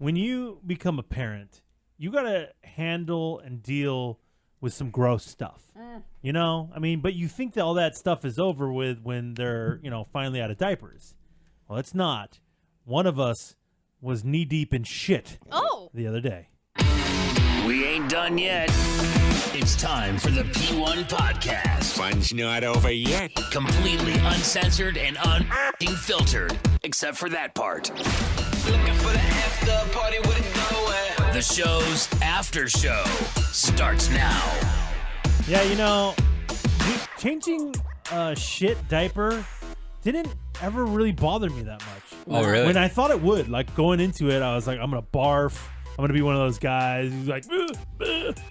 when you become a parent, you got to handle and deal with some gross stuff. You know? I mean, but you think that all that stuff is over with when they're, finally out of diapers. Well, it's not. One of us was knee-deep in shit the other day. We ain't done yet. It's time for the P1 Podcast. Fun's not over yet. Completely uncensored and unfiltered, except for that part. Looking for the after party with it going. The show's after show starts now. Yeah, changing a shit diaper didn't ever really bother me that much. Oh, really? When I thought it would, like going into it, I was like, I'm going to barf. I'm going to be one of those guys who's like,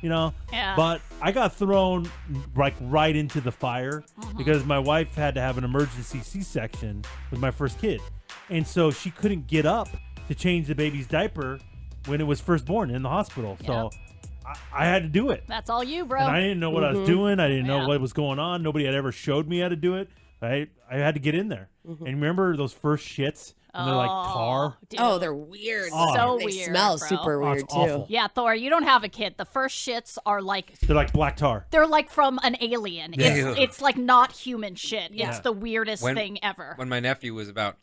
Yeah. But I got thrown like right into the fire because my wife had to have an emergency C-section with my first kid. And so she couldn't get up to change the baby's diaper when it was first born in the hospital. So I had to do it. That's all you, bro. And I didn't know what I was doing. I didn't know what was going on. Nobody had ever showed me how to do it. I had to get in there. And remember those first shits? And they're like tar. Dude. Oh, they're weird. So They weird, smell bro. super weird, it's too. awful. Yeah, Thor, you don't have a kid. The first shits are like... They're like black tar. They're like from an alien. Yeah. It's like not human shit. Yeah. It's the weirdest thing ever. When my nephew was about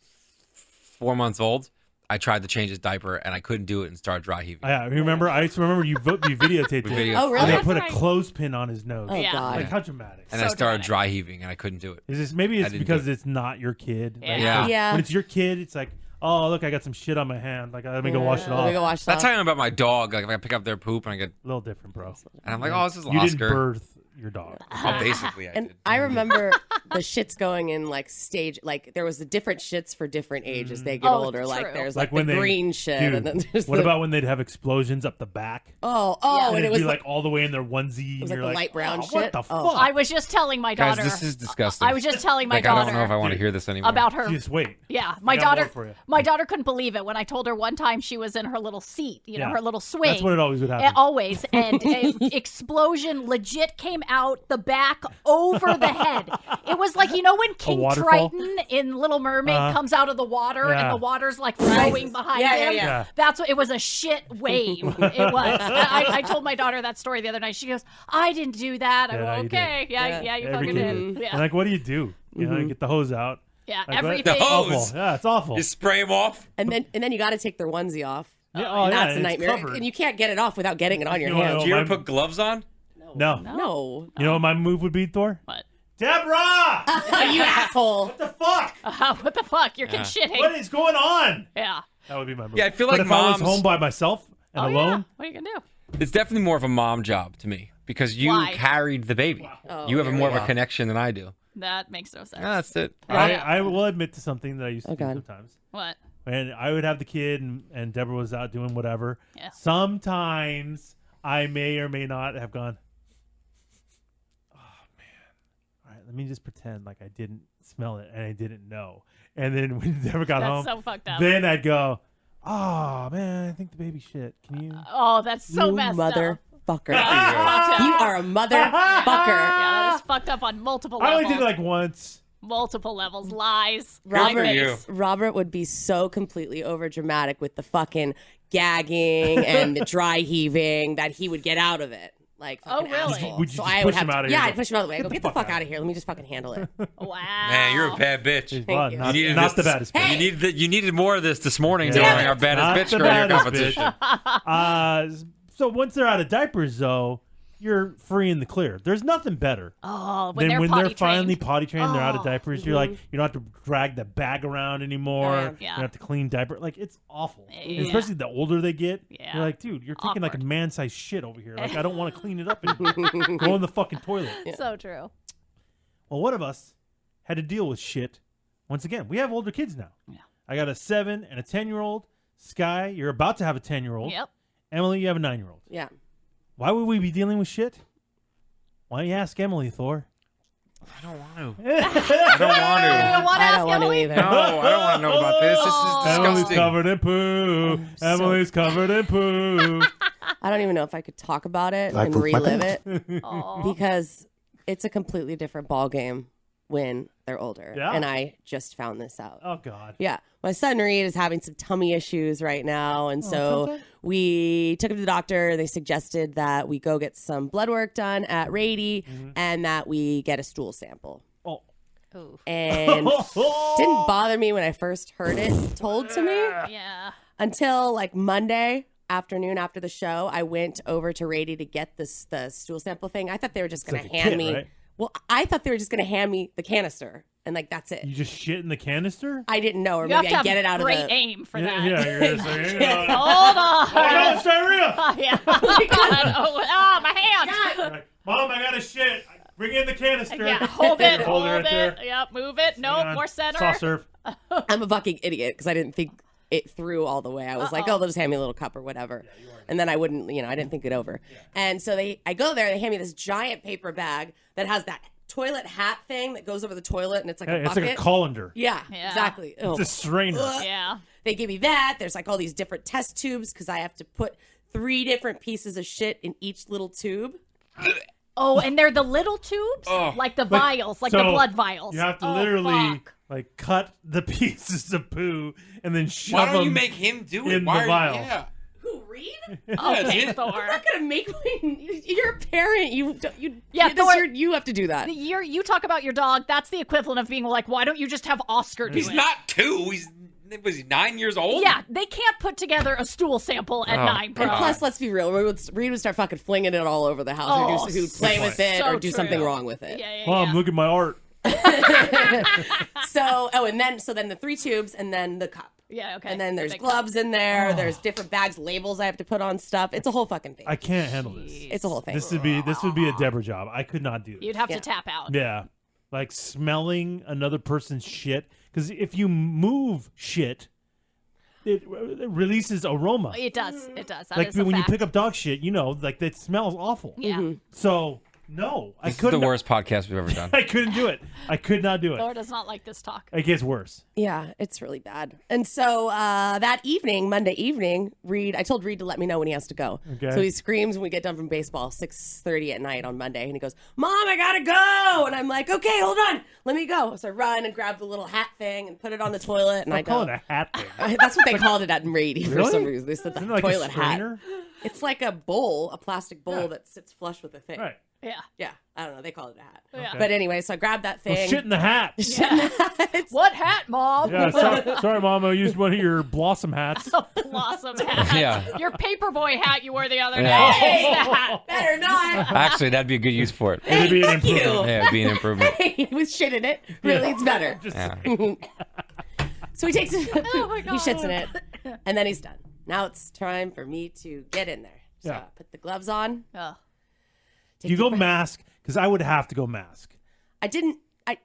4 months old, I tried to change his diaper, and I couldn't do it and started dry heaving. Yeah, remember? I used to remember you videotaped it. Oh, really? And they That's put right. a clothespin on his nose. Oh, Yeah. God. Like, how dramatic. And So I started dramatic. dry heaving, and I couldn't do it. Is this maybe I it's didn't because do it. it's not your kid? Like, Yeah. Yeah. When it's your kid, it's like, oh, look, I got some shit on my hand. Like, let me go wash it Let off. me go wash it That's off. how I am about my dog. Like, if I pick up their poop, and I get, A little different, bro. and I'm like, oh, this is You Oscar. didn't birth your dog. Oh, basically, I And did. I remember the shits going in like stage, like there was the different shits for different ages. They get Oh, older. Like true. there's Like like, when the they green shit, Dude, and then there's what the, about when they'd have explosions up the back? oh, And and it'd it was be like all the way in their onesie. it was and like you're the light brown oh, What shit. the Oh. fuck? I was just telling my Guys, daughter... this is disgusting. I was just telling my like, daughter... I don't know if I want to hear this anymore. about her... Just wait. Yeah, my I got more daughter. for you. My daughter couldn't believe it when I told her one time she was in her little seat, Yeah. her little swing. That's what it always would happen. Always, and an explosion legit came out the back over the head. It was like when King waterfall? Triton in Little Mermaid comes out of the water Yeah. and the water's like flowing behind him. Yeah. That's what it was. A shit wave. It was. I told my daughter that story the other night. She goes, "I didn't do that." I Yeah, go, you did. "Okay, yeah, you Every fucking kid did." did. Yeah, And like, what do? You get the hose out. yeah, Like, what? everything. The hose. Awful. Yeah, it's awful. You spray them off. and then you got to take their onesie off. Yeah, oh, And yeah, that's a and it's nightmare, covered. and you can't get it off without getting it on your You know hand. what? Do you ever my- put gloves on? No. No, You know what my move would be, Thor? What? Deborah! you asshole. What the fuck? What the fuck? You're getting shit. What is going on? Yeah. That would be my move. Yeah, I feel but like if I was moms- home by myself and Oh, alone, yeah. What are you gonna do? It's definitely more of a mom job to me because you Why? carried the baby. Oh, You have here more we of a go. connection than I do. That makes no sense. Yeah, that's it. I will admit to something that I used to do God. sometimes. What? And I would have the kid, and Deborah was out doing whatever. Yeah. Sometimes I may or may not have gone, oh, man. All right, let me just pretend like I didn't smell it and I didn't know. And then when Deborah got That's home, so fucked up. then I'd go, oh, man, I think the baby shit. Can you? Oh, that's so you messed up. motherfucker. That's fucked up. You are a motherfucker. Yeah, that is fucked up on multiple I levels. only did it like once. Multiple levels. Lies. Robert, Lie you. face. Robert would be so completely over dramatic with the fucking gagging and the dry heaving that he would get out of it. Like, fucking really? asshole. Would you so just I push would have him to, out of yeah, here? I'd push him out of the way. I go, Get get the the fuck fuck out of here. Let me just fucking handle it. Wow. Man, you're a bad bitch. Well, you. not, You needed not this- the baddest bitch. You needed more of this this morning Yeah. during our baddest Not bitch the career baddest competition. So once they're out of diapers, though, you're free in the clear. There's nothing better Oh, when than they're when potty they're finally trained. potty trained. They're out of Oh, diapers. You're like, you don't have to drag the bag around anymore. Yeah. Yeah. You don't have to clean diaper. Like, it's awful. Yeah. And especially the older they get. Yeah. You're like, dude, you're taking like a Awkward. man-sized shit over here. Like, I don't want to clean it up anymore. Go in the fucking toilet. So true. Well, one of us had to deal with shit. Once again, we have older kids now. Yeah. I got a 7 and a 10-year-old. Sky, you're about to have a 10-year-old. Yep. Emily, you have a 9-year-old. Yeah. Why would we be dealing with shit? Why don't you ask Emily, Thor? I don't want to. I don't want You to. don't want to I ask don't want to Emily? either. No, I don't want to know about this. This is Emily's disgusting. covered in poo. Emily's covered in poo. I don't even know if I could talk about it I and pooped my relive it Aw. because it's a completely different ball game when they're older. Yeah. And I just found this out. Oh God. Yeah. My son Reed is having some tummy issues right now. And so we took him to the doctor. They suggested that we go get some blood work done at Rady and that we get a stool sample. Oh. Ooh. And didn't bother me when I first heard it told to me Yeah. until like Monday afternoon after the show. I went over to Rady to get the stool sample thing. I thought they were just going like to a hand kit, me. right? Well, I thought they were just going to hand me the canister and like that's it. You just shit in the canister? I didn't know, or You have maybe to I have get it out of great the. aim for Yeah, that. you're gonna say, you know, Hold on. oh no, it's diarrhea. Yeah. Oh, God. Oh, my hand. Like, Mom, I got a shit. Bring in the canister. Yeah, hold it. Hold Hold it right there. it. Yep, move it. Hang Nope, on. more center. Soft serve. I'm a fucking idiot because I didn't think it through all the way. I was like, oh, they'll just hand me a little cup or whatever. And then I wouldn't, I didn't think it over. And so I go there, they hand me this giant paper bag that has that toilet hat thing that goes over the toilet and it's like Hey, a it's bucket. like a colander. Yeah, Yeah. exactly. It's a strainer. Yeah. They give me that. There's like all these different test tubes because I have to put 3 different pieces of shit in each little tube. Oh, and they're the little tubes? Like the vials, like the So, blood vials. You have to Oh, literally fuck. like cut the pieces of poo and then shove Why don't you them make him do in it? Why the vial. Yeah. Who, Reed? Okay, Thor. I'm not gonna make you're a parent. You Yeah, that's Thor- you have to do that. You talk about your dog, that's the equivalent of being like, why don't you just have Oscar do He's it? not 2. Was he 9 years old? Yeah, they can't put together a stool sample at 9, bro. And plus, let's be real, Reed would start fucking flinging it all over the house, Oh, or he would play with it, so or do true. something wrong with it. yeah, Mom, look at my art. So, then the 3 tubes, and then the cup. Yeah, okay. And then there's Big gloves in there. There's different bags, labels I have to put on stuff. It's a whole fucking thing. I can't handle this. It's a whole thing. This would be a Deborah job. I could not do this. You'd have Yeah. to tap out. Yeah. Like smelling another person's shit. Because if you move shit, it releases aroma. It does. It does. That Like is a when you fact. pick up dog shit, like that smells awful. Yeah. So no, I This is couldn't. the worst podcast we've ever done. I couldn't do it. I could not do it. Thor does not like this talk. It gets worse. Yeah, it's really bad. And so that evening, Monday evening, I told Reed to let me know when he has to go. Okay. So he screams when we get done from baseball, 6:30 at night on Monday, and he goes, "Mom, I gotta go!" And I'm like, "Okay, hold on, let me go." So I run and grab the little hat thing and put it on the toilet, and I Call go. it a hat thing. That's what they called it at Rady for Really? some reason. They said the Isn't it like toilet a hat. strainer? It's like a bowl, a plastic bowl that sits flush with the thing. Right. Yeah. Yeah, I don't know. They call it a hat. Yeah. But anyway, so I grabbed that Well, thing. shit in the hat. What hat, Mom? Yeah, sorry, Mom. I used one of your Blossom hats. Blossom hat. Yeah. Your paperboy hat you wore the other Yeah. day. It's the hat. Better not. Actually, that'd be a good use for it. It'd be an fuck you. improvement. Yeah, it'd be an improvement. With shit in it. Really, it's better. Yeah. So he takes it, Oh my he God. shits in it, and then he's done. Now it's time for me to get in there. So Yeah. I put the gloves on. Ugh. take You the go breath. mask because I would have to go mask. I didn't.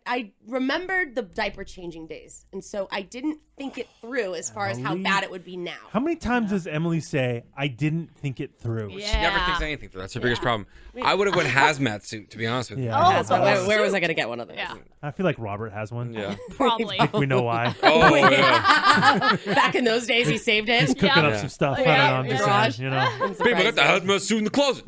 I remembered the diaper changing days, and so I didn't think it through as far as how Emily? bad it would be now. How many times does Emily say, "I didn't think it through"? Yeah. She never thinks anything through. That's her biggest problem. I would have went hazmat suit, to be honest with you. Yeah. Oh, Yeah, so where was I going to get one of those? Yeah. I feel like Robert has one. Yeah. Probably. We know why. Oh, yeah. Back in those days, he saved it. Cooking Yeah. up some stuff. Yeah. I don't know. I'm just Garage. saying, you know. Babe, I got the hazmat suit in the closet.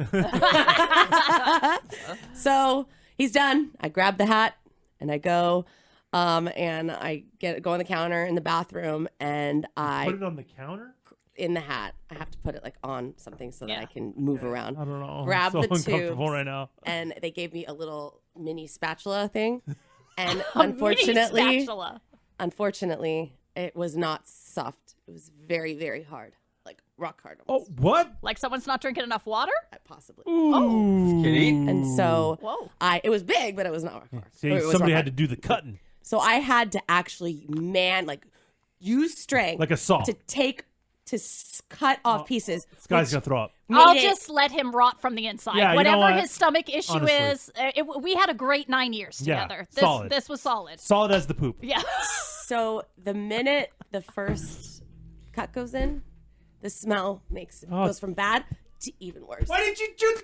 So he's done. I grab the hat and I go, and I go on the counter in the bathroom, and I Put it on the counter. in the hat. I have to put it like on something so that Yeah. I can move around. I don't know. Grab I'm so the uncomfortable tubes. right now. And they gave me a little mini spatula thing, and Mini unfortunately, it was not soft. It was very, very hard, like rock hard. Oh, Almost. what? Like someone's not drinking enough water? Possibly. Ooh. Kitty? And so Whoa. it was big, but it was not rock hard. See, It was somebody rock had to hard. do the cutting, So I had to actually use strength like a saw. to cut off pieces. This guy's which gonna throw up. I'll made it- just let him rot from the inside. Yeah, you know Whatever what? his stomach issue Honestly. is, we had a great 9 years Yeah, together. solid. This was solid. Solid as the poop. Yeah. So the minute the first cut goes in, the smell goes from bad to even worse. Why did you do the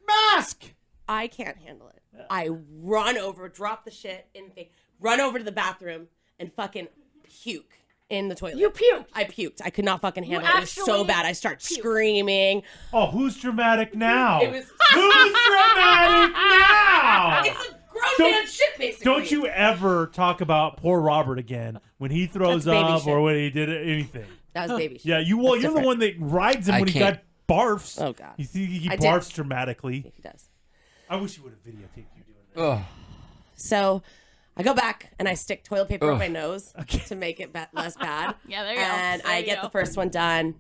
mask? I can't handle it. I run over, drop the shit in the thing, run over to the bathroom, and fucking puke in the toilet. You puked. I puked. I could not fucking handle it. It was so actually bad. I start puked. screaming. Oh, who's dramatic now? It was. Who's dramatic now? It's a grown man shit, basically. Don't you ever talk about poor Robert again when he throws That's baby up shit. or when he did anything. That was baby shit. Yeah, you're the different. one that rides him I when he can't. got barfs. Oh, God. You see, he I did. barfs dramatically. He does. I wish you would have videotaped you doing that. Ugh. So I go back and I stick toilet paper up Ugh. my nose to make it less bad. Yeah, there you go. And There I you get go. the first one done.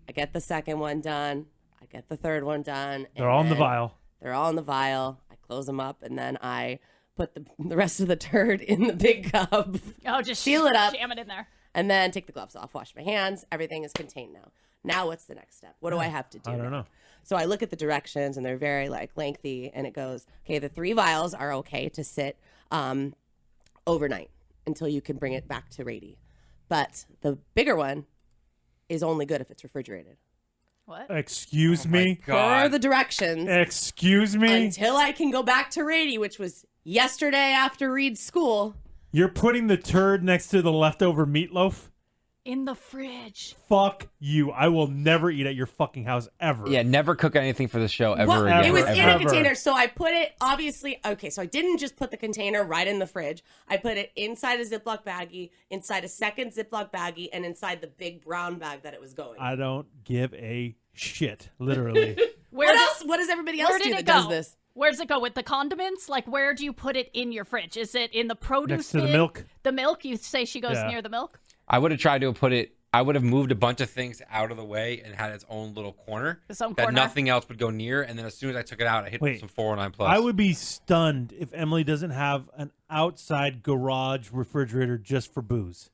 I get the second one done. I get the third one done. They're all in the vial. They're all in the vial. I close them up and then I put the rest of the turd in the big cup Oh, just seal it up. Jam it in there. and then take the gloves off, wash my hands. Everything is contained now. Now what's the next step? What do I have to do? I don't know. So I look at the directions and they're very lengthy, and it goes, okay, the 3 vials are okay to sit overnight until you can bring it back to Rady. But the bigger one is only good if it's refrigerated. What? Excuse me. Per the directions, Excuse me. until I can go back to Rady, which was yesterday after Reed's school. You're putting the turd next to the leftover meatloaf? In the fridge. Fuck you. I will never eat at your fucking house ever. Yeah, never cook anything for the show ever Well, again. it was Ever, in a ever. container, so I put it, obviously, okay, so I didn't just put the container right in the fridge. I put it inside a Ziploc baggie, inside a second Ziploc baggie, and inside the big brown bag that it was going. I don't give a shit, literally. What else? What does everybody else Where do did that it go? does this? Where does it go with the condiments? Like, where do you put it in your fridge? Is it in the produce Next to the bin? milk. The milk? You say she goes Yeah. near the milk? I would have tried to put it. I would have moved a bunch of things out of the way and had its own little corner Its own that corner. nothing else would go near. And then as soon as I took it out, I hit Wait. some 409 plus. I would be stunned if Emily doesn't have an outside garage refrigerator just for booze.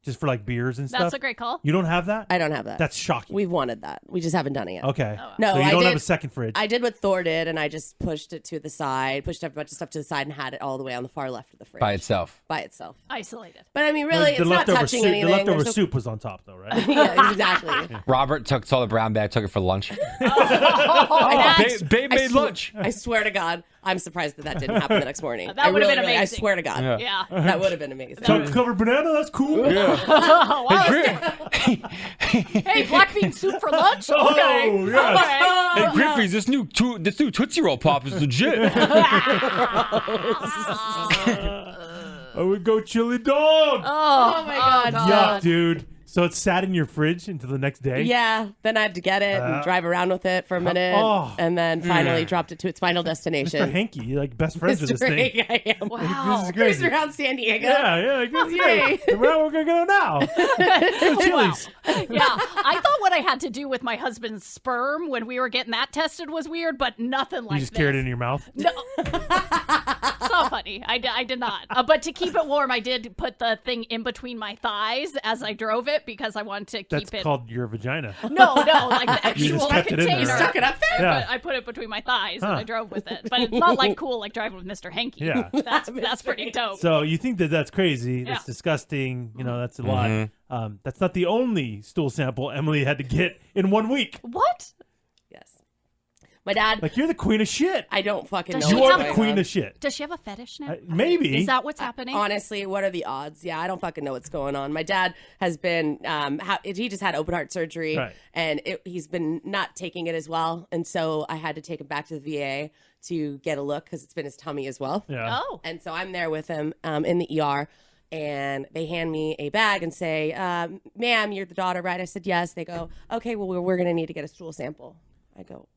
Just for like beers and stuff. That's a great call. You don't have that? I don't have that. That's shocking. We've wanted that. We just haven't done it yet. Okay. No, so you I don't did- have a second fridge. I did what Thor did, and I just pushed it to the side, pushed a bunch of stuff to the side, and had it all the way on the far left of the fridge. by itself. By itself. Isolated. But I mean, really, the it's not leftover touching soup, anything. The leftover There's no- soup was on top, though, right? Yeah, exactly. Robert saw the brown bag, took it for lunch. That's- Babe made lunch. I swear to God, I'm surprised that didn't happen the next morning. That I would've really, been really- I amazing. swear to God. yeah. That would have been amazing. Chocolate covered banana, that's cool. Oh, wow. Hey, Hey, black bean soup for lunch? Okay. Oh, yes. Okay. hey Griffey's, this new Tootsie Roll Pop is legit. I would go chili dog. Oh, my God. Yuck, dude. So it's sat in your fridge until the next day? Yeah, then I had to get it and drive around with it for a minute, oh. and then finally dropped it to its final Mr. destination. Hanky, you're like best friends with this Mr. thing. Hank, I am. Wow. This is Cruising crazy. around San Diego. Yeah, like this, yeah. We're gonna go now. Chili's. Yeah, I thought what I had to do with my husband's sperm when we were getting that tested was weird, but nothing like You just this. carried it in your mouth. No. It's not funny. I did not. But to keep it warm, I did put the thing in between my thighs as I drove it because I wanted to That's keep it. called your vagina. No, like the You just actual kept it in container. there. Stuck it up there. Yeah. But I put it between my thighs and Huh. I drove with it. But it's not like cool like driving with Mr. Hanky. Yeah. That's pretty dope. So you think that that's crazy? Yeah. That's disgusting. You know, that's a lot. That's not the only stool sample Emily had to get in 1 week. What? Yes. My dad, Like you're the queen of shit. I don't fucking Does know. she You what's are the going queen on. of shit. Does she have a fetish now? Maybe. Is that what's happening? Honestly, what are the odds? Yeah, I don't fucking know what's going on. My dad has been, he just had open heart surgery, Right. and he's been not taking it as well. And so I had to take him back to the VA to get a look because it's been his tummy as well. Yeah. Oh. And so I'm there with him in the ER, and they hand me a bag and say, ma'am, you're the daughter, right? I said, yes. They go, okay, well, we're going to need to get a stool sample. I go,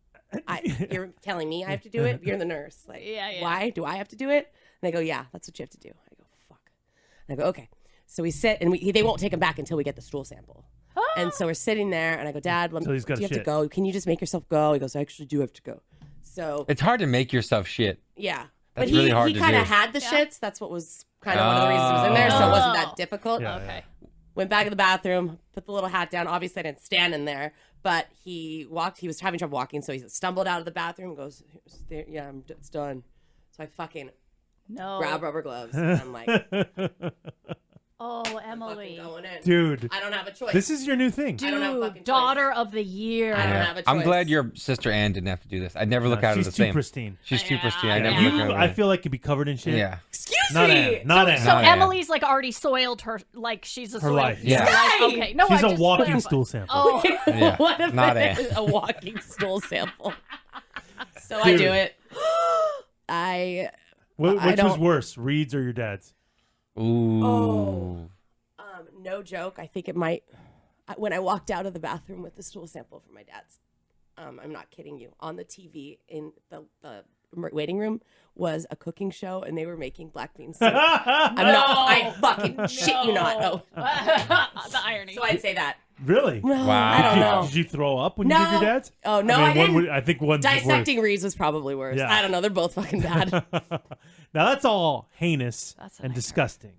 you're telling me I have to do it? You're the nurse. Like, Yeah. why do I have to do it? And they go, yeah, that's what you have to do. I go, fuck. And I go, okay. So we sit, and they won't take him back until we get the stool sample. And so we're sitting there, and I go, Dad, do So he's got you have to shit. go? Can you just make yourself go? He goes, I actually do have to go. So It's hard to make yourself shit. yeah. That's but really hard he to kind do. of had the shits. That's what was kind of one of the reasons he was in there, so it wasn't that difficult. Yeah, Okay. Went back to the bathroom, put the little hat down. Obviously, I didn't stand in there, but he walked. He was having trouble walking, so he stumbled out of the bathroom and goes, yeah, it's done. So I fucking No. grab rubber gloves. And I'm like, Oh, fucking Emily. going in. Dude, I don't have a choice. this is your new thing. I don't have a Dude, fucking choice. daughter of the year. I don't have a choice. I'm glad your sister Ann didn't have to do this. I'd never look at her She's the too same. pristine. She's too Yeah. pristine. I Yeah. never You, look at her. I feel like, could be covered in shit. Yeah. Excuse Not me. Ann. Not Ann. So Not Ann. Emily already soiled her, like she's a Her soiled life. Yeah. life. Okay, no, She's I a just walking clarified. stool sample. Oh, Yeah. What if Not it Ann. is a walking stool sample? So I do it. Which was worse, Reed's or your dad's? Ooh. No joke. I think it might. When I walked out of the bathroom with the stool sample from my dad's, I'm not kidding you. On the TV in the waiting room was a cooking show, and they were making black bean soup. I fucking shit you not. Oh, The irony. so I'd say that. Really? Well, Wow. I don't know. Did you throw up when you did your dad's? Oh no, I I mean, didn't. I think one's Dissecting Reeves was probably worse. Yeah. I don't know. They're both fucking bad. Now that's all heinous That's a and nightmare. disgusting.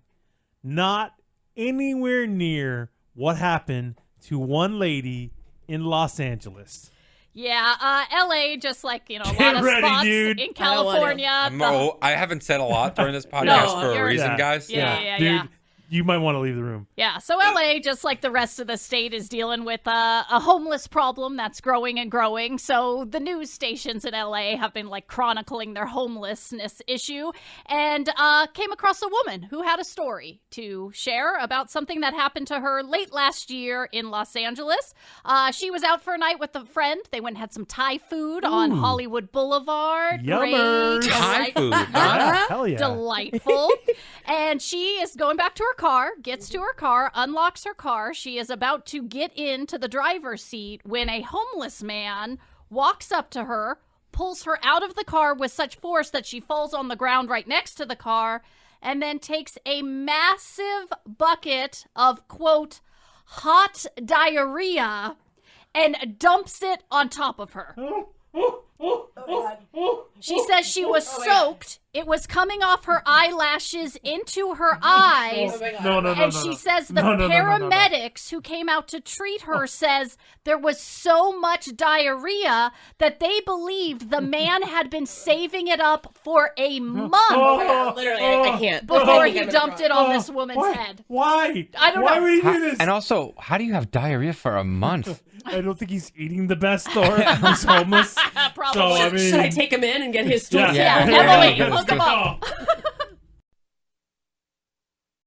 Not anywhere near what happened to one lady in Los Angeles. Yeah, LA, just like, a lot Get of ready, spots dude. in I don't want to. California. I haven't said a lot during this podcast for a you're- reason, guys. Yeah. Dude, you might want to leave the room. Yeah, so LA, just like the rest of the state, is dealing with a homeless problem that's growing and growing. So the news stations in LA have been like chronicling their homelessness issue, and came across a woman who had a story to share about something that happened to her late last year in Los Angeles. She was out for a night with a friend. They went and had some Thai food on Hollywood Boulevard. Yummer. Great. Thai food. Yeah, hell yeah. Delightful. And she is going back to her car, gets to her car, unlocks her car. She is about to get into the driver's seat when a homeless man walks up to her, pulls her out of the car with such force that she falls on the ground right next to the car, and then takes a massive bucket of, quote, hot diarrhea and dumps it on top of her. She says she was soaked. It was coming off her eyelashes into her eyes. No. And she says the No. paramedics who came out to treat her says there was so much diarrhea that they believed the man had been saving it up for a month Literally, I can't. before I he think I'm dumped in it on this woman's Why? head. Why? I don't Why know. would he do this? And also, how do you have diarrhea for a month? I don't think he's eating the best, or he's homeless. Probably. So, I mean, Should I take him in and get his stool? Yeah. Yeah, Yeah. Emily, Yeah. hook him up.